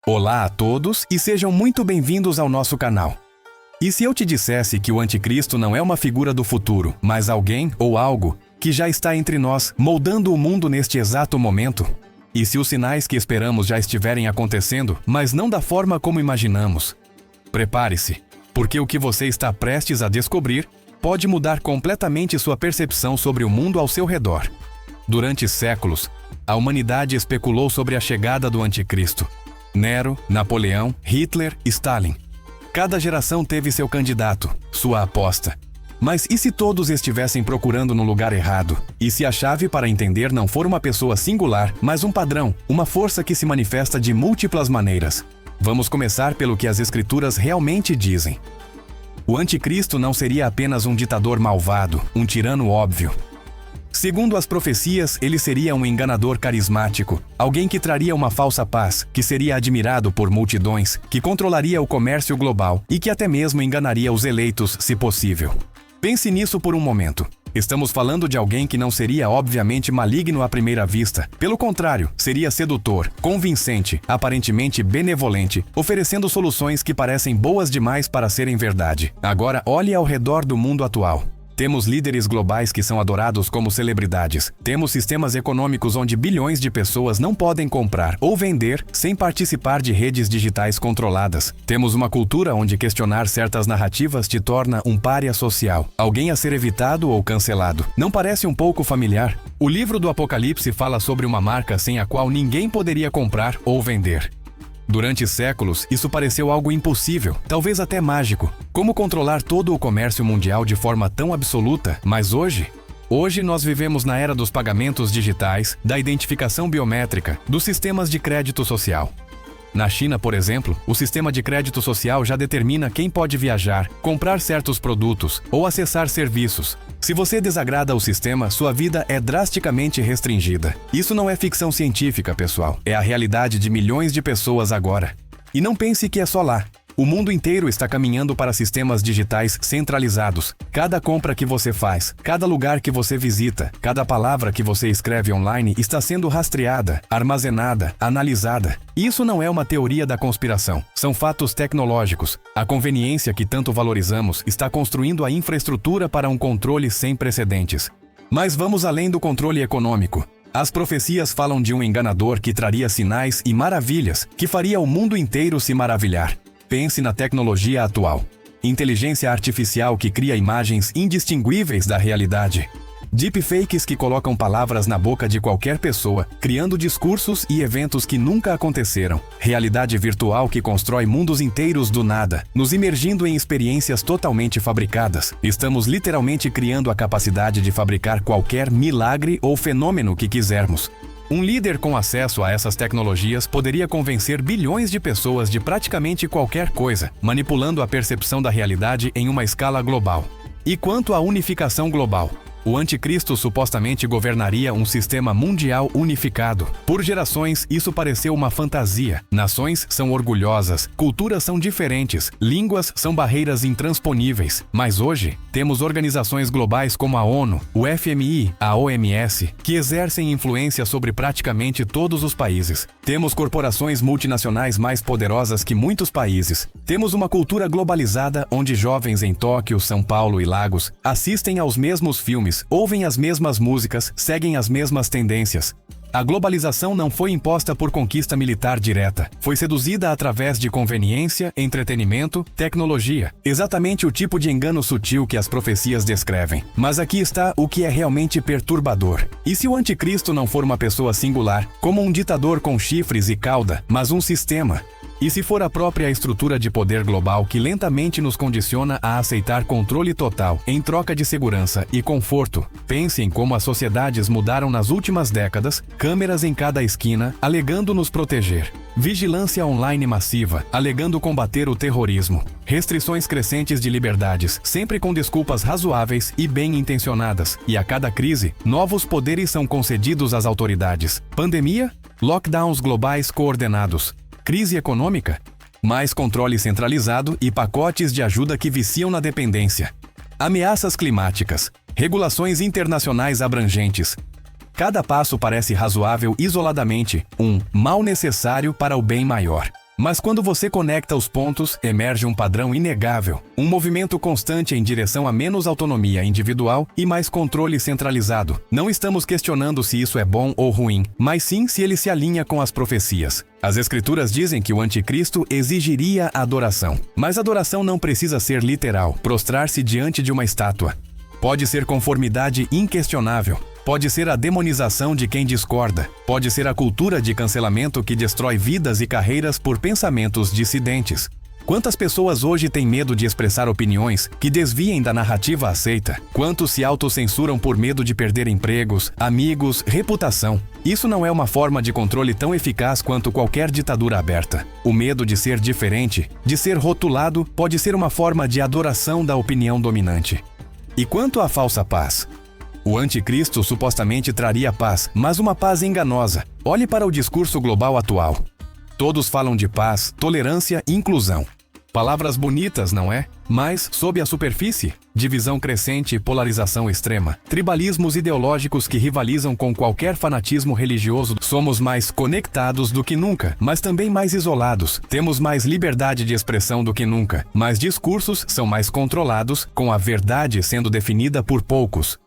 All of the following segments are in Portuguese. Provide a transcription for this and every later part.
Olá a todos e sejam muito bem-vindos ao nosso canal. E se eu te dissesse que o Anticristo não é uma figura do futuro, mas alguém ou algo que já está entre nós, moldando o mundo neste exato momento? E se os sinais que esperamos já estiverem acontecendo, mas não da forma como imaginamos? Prepare-se, porque o que você está prestes a descobrir pode mudar completamente sua percepção sobre o mundo ao seu redor. Durante séculos, a humanidade especulou sobre a chegada do Anticristo. Nero, Napoleão, Hitler, Stalin. Cada geração teve seu candidato, sua aposta. Mas e se todos estivessem procurando no lugar errado? E se a chave para entender não for uma pessoa singular, mas um padrão, uma força que se manifesta de múltiplas maneiras? Vamos começar pelo que as Escrituras realmente dizem. O Anticristo não seria apenas um ditador malvado, um tirano óbvio. Segundo as profecias, ele seria um enganador carismático, alguém que traria uma falsa paz, que seria admirado por multidões, que controlaria o comércio global e que até mesmo enganaria os eleitos, se possível. Pense nisso por um momento. Estamos falando de alguém que não seria obviamente maligno à primeira vista. Pelo contrário, seria sedutor, convincente, aparentemente benevolente, oferecendo soluções que parecem boas demais para serem verdade. Agora, olhe ao redor do mundo atual. Temos líderes globais que são adorados como celebridades. Temos sistemas econômicos onde bilhões de pessoas não podem comprar ou vender sem participar de redes digitais controladas. Temos uma cultura onde questionar certas narrativas te torna um pária social, alguém a ser evitado ou cancelado. Não parece um pouco familiar? O livro do Apocalipse fala sobre uma marca sem a qual ninguém poderia comprar ou vender. Durante séculos, isso pareceu algo impossível, talvez até mágico. Como controlar todo o comércio mundial de forma tão absoluta? Mas hoje nós vivemos na era dos pagamentos digitais, da identificação biométrica, dos sistemas de crédito social. Na China, por exemplo, o sistema de crédito social já determina quem pode viajar, comprar certos produtos ou acessar serviços. Se você desagrada o sistema, sua vida é drasticamente restringida. Isso não é ficção científica, pessoal. É a realidade de milhões de pessoas agora. E não pense que é só lá. O mundo inteiro está caminhando para sistemas digitais centralizados. Cada compra que você faz, cada lugar que você visita, cada palavra que você escreve online está sendo rastreada, armazenada, analisada. Isso não é uma teoria da conspiração. São fatos tecnológicos. A conveniência que tanto valorizamos está construindo a infraestrutura para um controle sem precedentes. Mas vamos além do controle econômico. As profecias falam de um enganador que traria sinais e maravilhas, que faria o mundo inteiro se maravilhar. Pense na tecnologia atual. Inteligência artificial que cria imagens indistinguíveis da realidade. Deepfakes que colocam palavras na boca de qualquer pessoa, criando discursos e eventos que nunca aconteceram. Realidade virtual que constrói mundos inteiros do nada, nos imergindo em experiências totalmente fabricadas. Estamos literalmente criando a capacidade de fabricar qualquer milagre ou fenômeno que quisermos. Um líder com acesso a essas tecnologias poderia convencer bilhões de pessoas de praticamente qualquer coisa, manipulando a percepção da realidade em uma escala global. E quanto à unificação global? O Anticristo supostamente governaria um sistema mundial unificado. Por gerações, isso pareceu uma fantasia. Nações são orgulhosas, culturas são diferentes, línguas são barreiras intransponíveis. Mas hoje, temos organizações globais como a ONU, o FMI, a OMS, que exercem influência sobre praticamente todos os países. Temos corporações multinacionais mais poderosas que muitos países. Temos uma cultura globalizada onde jovens em Tóquio, São Paulo e Lagos assistem aos mesmos filmes, ouvem as mesmas músicas, seguem as mesmas tendências. A globalização não foi imposta por conquista militar direta. Foi seduzida através de conveniência, entretenimento, tecnologia. Exatamente o tipo de engano sutil que as profecias descrevem. Mas aqui está o que é realmente perturbador. E se o Anticristo não for uma pessoa singular, como um ditador com chifres e cauda, mas um sistema? E se for a própria estrutura de poder global que lentamente nos condiciona a aceitar controle total em troca de segurança e conforto? Pense em como as sociedades mudaram nas últimas décadas, câmeras em cada esquina, alegando nos proteger. Vigilância online massiva, alegando combater o terrorismo. Restrições crescentes de liberdades, sempre com desculpas razoáveis e bem-intencionadas. E a cada crise, novos poderes são concedidos às autoridades. Pandemia? Lockdowns globais coordenados. Crise econômica? Mais controle centralizado e pacotes de ajuda que viciam na dependência. Ameaças climáticas. Regulações internacionais abrangentes. Cada passo parece razoável isoladamente, um mal necessário para o bem maior. Mas quando você conecta os pontos, emerge um padrão inegável, um movimento constante em direção a menos autonomia individual e mais controle centralizado. Não estamos questionando se isso é bom ou ruim, mas sim se ele se alinha com as profecias. As Escrituras dizem que o anticristo exigiria adoração. Mas adoração não precisa ser literal, prostrar-se diante de uma estátua. Pode ser conformidade inquestionável. Pode ser a demonização de quem discorda. Pode ser a cultura de cancelamento que destrói vidas e carreiras por pensamentos dissidentes. Quantas pessoas hoje têm medo de expressar opiniões que desviem da narrativa aceita? Quantos se autocensuram por medo de perder empregos, amigos, reputação? Isso não é uma forma de controle tão eficaz quanto qualquer ditadura aberta. O medo de ser diferente, de ser rotulado, pode ser uma forma de adoração da opinião dominante. E quanto à falsa paz? O anticristo supostamente traria paz, mas uma paz enganosa. Olhe para o discurso global atual. Todos falam de paz, tolerância e inclusão. Palavras bonitas, não é? Mas, sob a superfície, divisão crescente e polarização extrema. Tribalismos ideológicos que rivalizam com qualquer fanatismo religioso. Somos mais conectados do que nunca, mas também mais isolados. Temos mais liberdade de expressão do que nunca, mas discursos são mais controlados, com a verdade sendo definida por poucos.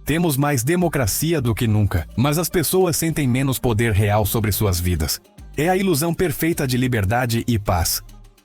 Temos mais democracia do que nunca, mas as pessoas sentem menos poder real sobre suas vidas. É a ilusão perfeita de liberdade e paz.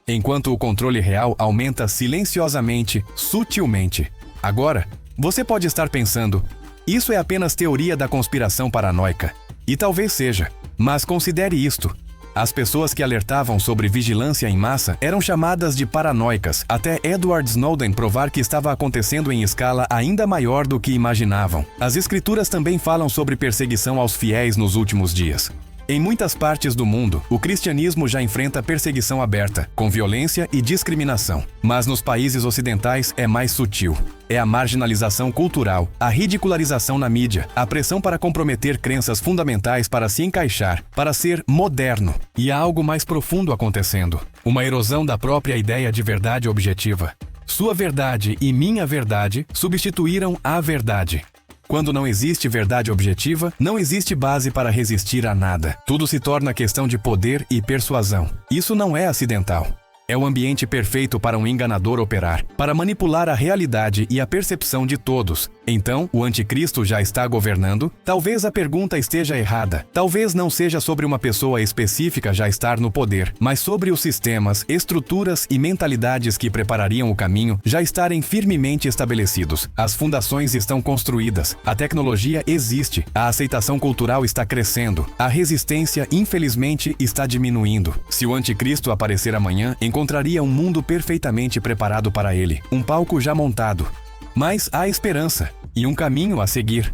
Enquanto o controle real aumenta silenciosamente, sutilmente. Agora, você pode estar pensando, isso é apenas teoria da conspiração paranoica. E talvez seja, mas considere isto. As pessoas que alertavam sobre vigilância em massa eram chamadas de paranoicas, até Edward Snowden provar que estava acontecendo em escala ainda maior do que imaginavam. As Escrituras também falam sobre perseguição aos fiéis nos últimos dias. Em muitas partes do mundo, o cristianismo já enfrenta perseguição aberta, com violência e discriminação. Mas nos países ocidentais é mais sutil. É a marginalização cultural, a ridicularização na mídia, a pressão para comprometer crenças fundamentais para se encaixar, para ser moderno. E há algo mais profundo acontecendo. Uma erosão da própria ideia de verdade objetiva. Sua verdade e minha verdade substituíram a verdade. Quando não existe verdade objetiva, não existe base para resistir a nada. Tudo se torna questão de poder e persuasão. Isso não é acidental. É o ambiente perfeito para um enganador operar, para manipular a realidade e a percepção de todos. Então, o anticristo já está governando? Talvez a pergunta esteja errada. Talvez não seja sobre uma pessoa específica já estar no poder, mas sobre os sistemas, estruturas e mentalidades que preparariam o caminho já estarem firmemente estabelecidos. As fundações estão construídas, a tecnologia existe, a aceitação cultural está crescendo, a resistência, infelizmente, está diminuindo. Se o anticristo aparecer amanhã, encontraria um mundo perfeitamente preparado para ele, um palco já montado. Mas há esperança e um caminho a seguir.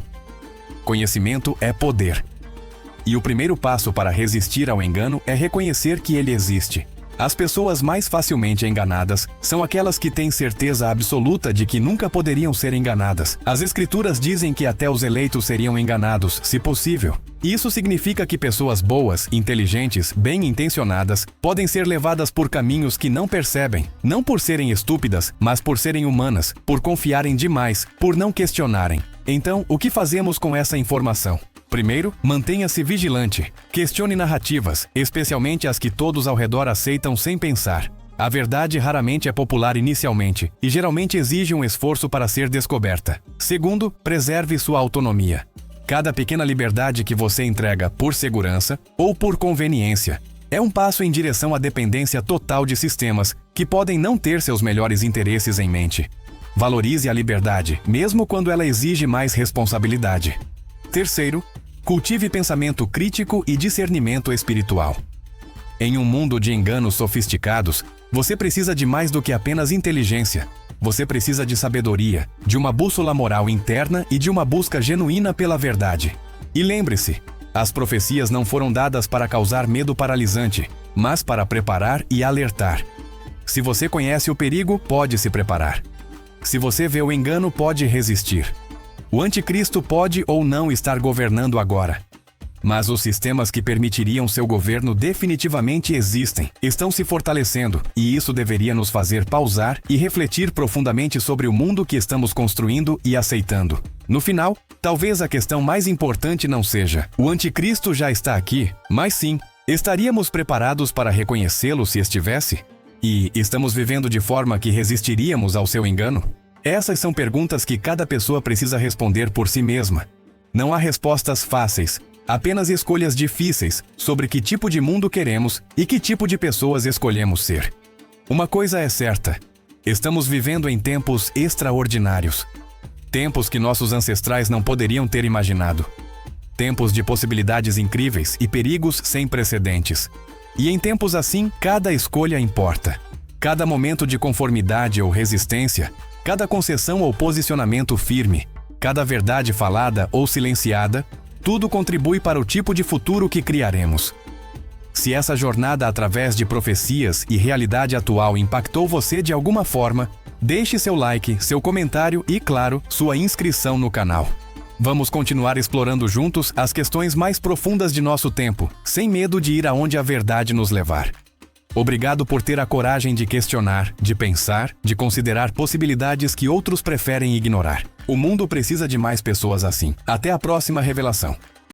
Conhecimento é poder. E o primeiro passo para resistir ao engano é reconhecer que ele existe. As pessoas mais facilmente enganadas são aquelas que têm certeza absoluta de que nunca poderiam ser enganadas. As Escrituras dizem que até os eleitos seriam enganados, se possível. Isso significa que pessoas boas, inteligentes, bem-intencionadas, podem ser levadas por caminhos que não percebem, não por serem estúpidas, mas por serem humanas, por confiarem demais, por não questionarem. Então, o que fazemos com essa informação? Primeiro, mantenha-se vigilante. Questione narrativas, especialmente as que todos ao redor aceitam sem pensar. A verdade raramente é popular inicialmente e geralmente exige um esforço para ser descoberta. Segundo, preserve sua autonomia. Cada pequena liberdade que você entrega por segurança ou por conveniência é um passo em direção à dependência total de sistemas que podem não ter seus melhores interesses em mente. Valorize a liberdade, mesmo quando ela exige mais responsabilidade. Terceiro, cultive pensamento crítico e discernimento espiritual. Em um mundo de enganos sofisticados, você precisa de mais do que apenas inteligência. Você precisa de sabedoria, de uma bússola moral interna e de uma busca genuína pela verdade. E lembre-se, as profecias não foram dadas para causar medo paralisante, mas para preparar e alertar. Se você conhece o perigo, pode se preparar. Se você vê o engano, pode resistir. O anticristo pode ou não estar governando agora. Mas os sistemas que permitiriam seu governo definitivamente existem, estão se fortalecendo, e isso deveria nos fazer pausar e refletir profundamente sobre o mundo que estamos construindo e aceitando. No final, talvez a questão mais importante não seja: o anticristo já está aqui, mas sim, Estaríamos preparados para reconhecê-lo se estivesse? E estamos vivendo de forma que resistiríamos ao seu engano? Essas são perguntas que cada pessoa precisa responder por si mesma. Não há respostas fáceis, apenas escolhas difíceis sobre que tipo de mundo queremos e que tipo de pessoas escolhemos ser. Uma coisa é certa: estamos vivendo em tempos extraordinários. Tempos que nossos ancestrais não poderiam ter imaginado. Tempos de possibilidades incríveis e perigos sem precedentes. E em tempos assim, cada escolha importa. Cada momento de conformidade ou resistência, cada concessão ou posicionamento firme, cada verdade falada ou silenciada, tudo contribui para o tipo de futuro que criaremos. Se essa jornada através de profecias e realidade atual impactou você de alguma forma, deixe seu like, seu comentário e, claro, sua inscrição no canal. Vamos continuar explorando juntos as questões mais profundas de nosso tempo, sem medo de ir aonde a verdade nos levar. Obrigado por ter a coragem de questionar, de pensar, de considerar possibilidades que outros preferem ignorar. O mundo precisa de mais pessoas assim. Até a próxima revelação.